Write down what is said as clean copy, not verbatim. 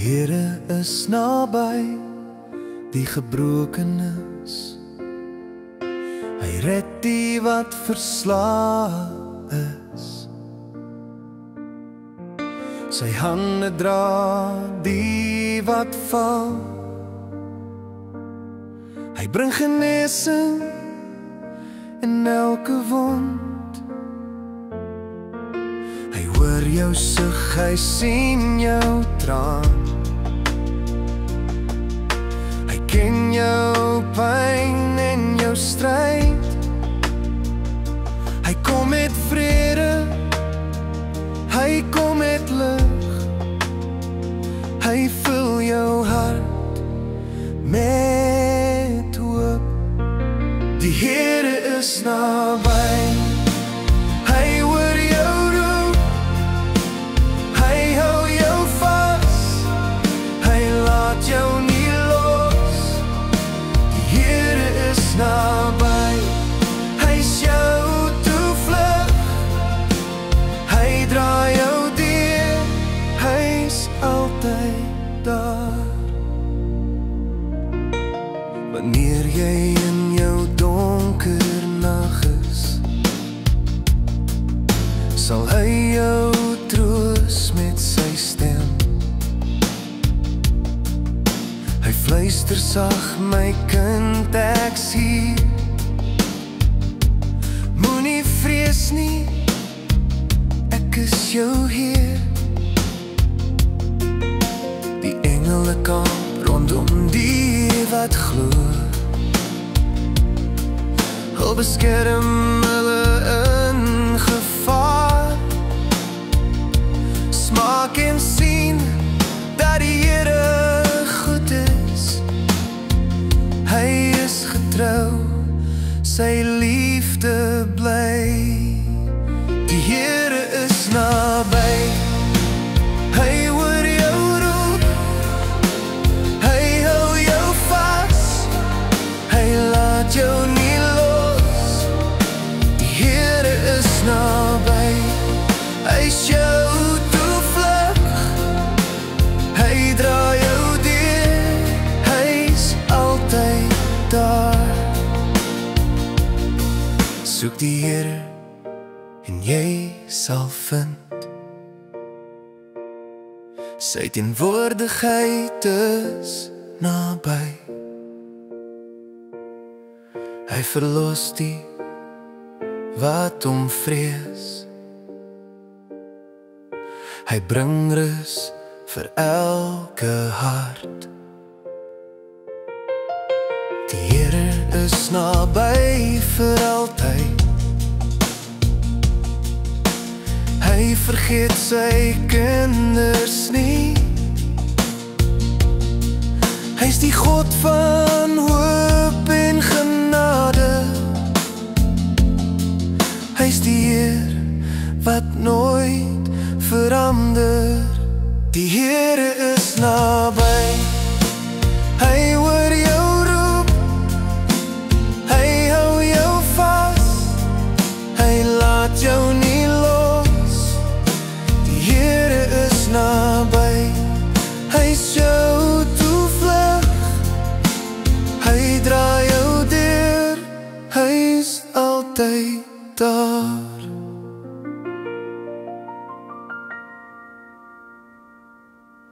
Here is naby die gebrokenes. Hy red die wat verslae is. Sy hande dra die wat val. Hy bring genesing in elke wond. Hy hoor jou sug, hy sien jou traan. Hy ken jou pyn en jou stryd. Hy kom met vrede, hy kom met lig. Hy vul jou hart met hoop. Die Here is naby. Hy hoor jou roep. Hy hou jou vas. Hy laat jou nie los. Die Here is naby. Hy's jou toevlug. Hy dra jou deur. Hy's altyd daar. Wanneer jy in jou donker nag is, sal hy jou troos met sy stem. Hy fluister sag, my kind, ek's hier. Moenie vrees nie, ek is jou Heer. Die engele kamp rondom die wat glo. Hul beskerm hulle in gevaar. Smaak en sien dat die Here goed is. Hy is getrou, sy liefde bly. Die Here is naby. Hy hoor jou roep. Hy hou jou vas. Hy laat jou nie los. Die Here is naby. Hy's jou toevlug. Hy dra jou deur. Hy's altyd daar. Soek die Here en jy sal vind. Sy teenwoordigheid is naby. Hy verlos die wat hom vrees. Hy bring rus vir elke hart. Die Here is naby vir altyd. Hy vergeet sy kinders nie. Hy's die God van hoop en genade. Hy's die Heer wat nooit verander. Die Here is naby. Hy hoor jou roep. Hy hou jou vas. Hy laat jou nie los. Die Here is naby. Hy's jou toevlug. Hy dra jou deur. Hy's altyd daar.